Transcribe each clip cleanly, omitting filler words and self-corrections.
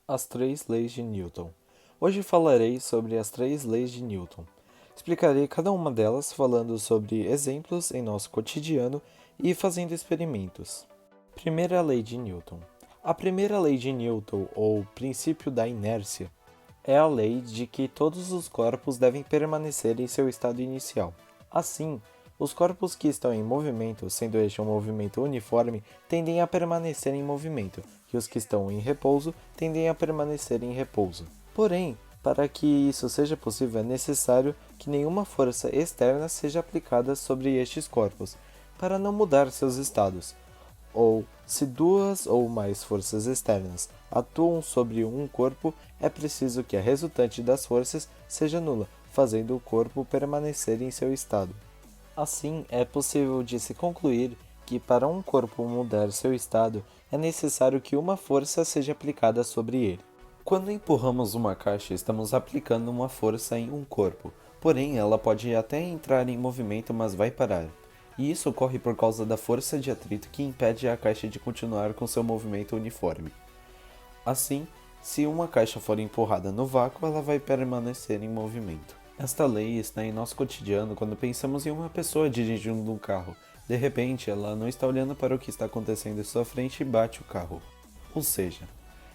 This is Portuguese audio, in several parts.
As três leis de Newton. Hoje falarei sobre as três leis de Newton. Explicarei cada uma delas falando sobre exemplos em nosso cotidiano e fazendo experimentos. Primeira lei de Newton. A primeira lei de Newton, ou princípio da inércia, é a lei de que todos os corpos devem permanecer em seu estado inicial. Assim, os corpos que estão em movimento, sendo este um movimento uniforme, tendem a permanecer em movimento, e os que estão em repouso tendem a permanecer em repouso. Porém, para que isso seja possível, é necessário que nenhuma força externa seja aplicada sobre estes corpos, para não mudar seus estados. Ou, se duas ou mais forças externas atuam sobre um corpo, é preciso que a resultante das forças seja nula, fazendo o corpo permanecer em seu estado. Assim, é possível de se concluir que para um corpo mudar seu estado, é necessário que uma força seja aplicada sobre ele. Quando empurramos uma caixa, estamos aplicando uma força em um corpo, porém ela pode até entrar em movimento, mas vai parar. E isso ocorre por causa da força de atrito que impede a caixa de continuar com seu movimento uniforme. Assim, se uma caixa for empurrada no vácuo, ela vai permanecer em movimento. Esta lei está em nosso cotidiano quando pensamos em uma pessoa dirigindo um carro. De repente, ela não está olhando para o que está acontecendo em sua frente e bate o carro. Ou seja,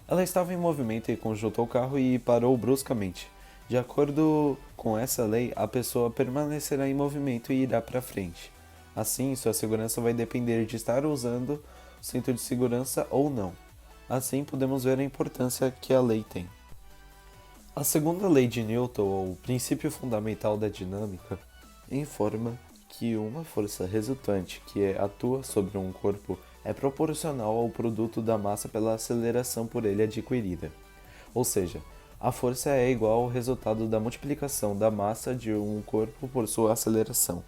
ela estava em movimento e conjuntou o carro e parou bruscamente. De acordo com essa lei, a pessoa permanecerá em movimento e irá para frente. Assim, sua segurança vai depender de estar usando o cinto de segurança ou não. Assim, podemos ver a importância que a lei tem. A segunda lei de Newton, ou princípio fundamental da dinâmica, informa que uma força resultante que atua sobre um corpo é proporcional ao produto da massa pela aceleração por ele adquirida. Ou seja, a força é igual ao resultado da multiplicação da massa de um corpo por sua aceleração.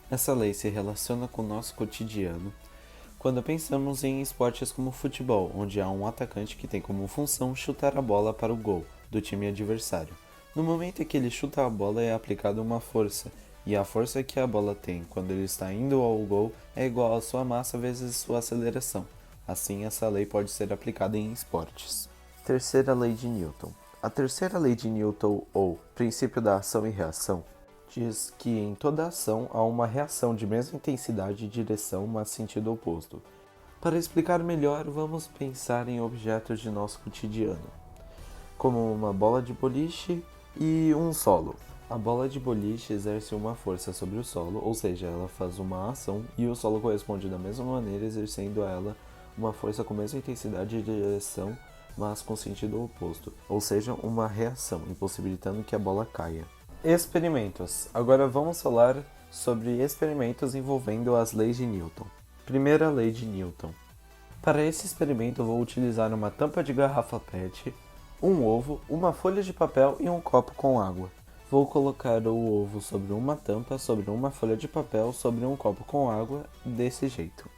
Essa lei se relaciona com o nosso cotidiano quando pensamos em esportes como futebol, onde há um atacante que tem como função chutar a bola para o gol do time adversário. No momento em que ele chuta a bola é aplicada uma força, e a força que a bola tem quando ele está indo ao gol é igual à sua massa vezes sua aceleração. Assim, essa lei pode ser aplicada em esportes. Terceira lei de Newton. A terceira lei de Newton, ou princípio da ação e reação, diz que em toda ação há uma reação de mesma intensidade e direção, mas sentido oposto. Para explicar melhor, vamos pensar em objetos de nosso cotidiano, como uma bola de boliche e um solo. A bola de boliche exerce uma força sobre o solo, ou seja, ela faz uma ação e o solo corresponde da mesma maneira, exercendo a ela uma força com a mesma intensidade e direção, mas com sentido oposto, ou seja, uma reação, impossibilitando que a bola caia. Experimentos. Agora vamos falar sobre experimentos envolvendo as leis de Newton. Primeira lei de Newton. Para esse experimento vou utilizar uma tampa de garrafa PET, um ovo, uma folha de papel e um copo com água. Vou colocar o ovo sobre uma tampa, sobre uma folha de papel, sobre um copo com água, desse jeito.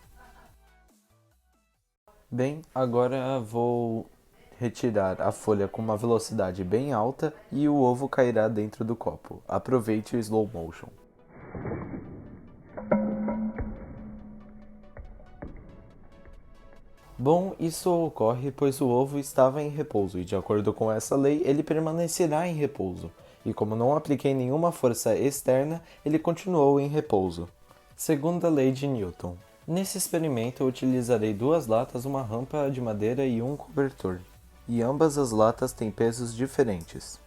Bem, agora vou retirar a folha com uma velocidade bem alta e o ovo cairá dentro do copo. Aproveite o slow motion. Bom, isso ocorre pois o ovo estava em repouso e, de acordo com essa lei, ele permanecerá em repouso. E como não apliquei nenhuma força externa, ele continuou em repouso. Segunda lei de Newton. Nesse experimento, eu utilizarei duas latas, uma rampa de madeira e um cobertor. E ambas as latas têm pesos diferentes.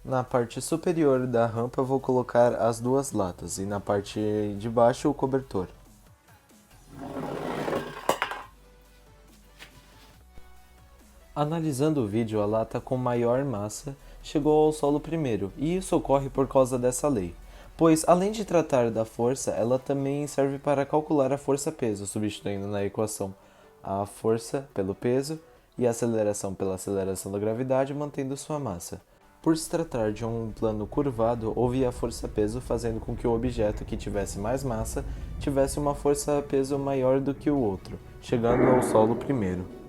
Na parte superior da rampa vou colocar as duas latas e na parte de baixo o cobertor. Analisando o vídeo, a lata com maior massa chegou ao solo primeiro, e isso ocorre por causa dessa lei, pois além de tratar da força, ela também serve para calcular a força-peso, substituindo na equação a força pelo peso e a aceleração pela aceleração da gravidade, mantendo sua massa. Por se tratar de um plano curvado, houve a força-peso fazendo com que o objeto que tivesse mais massa tivesse uma força-peso maior do que o outro, chegando ao solo primeiro.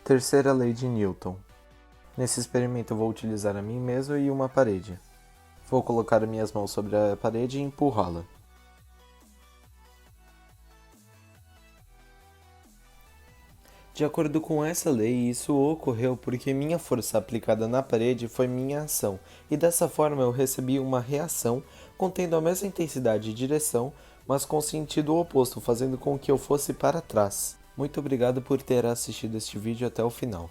Terceira lei de Newton. Nesse experimento vou utilizar a mim mesmo e uma parede. Vou colocar minhas mãos sobre a parede e empurrá-la. De acordo com essa lei, isso ocorreu porque minha força aplicada na parede foi minha ação, e dessa forma eu recebi uma reação contendo a mesma intensidade e direção, mas com sentido oposto, fazendo com que eu fosse para trás. Muito obrigado por ter assistido este vídeo até o final.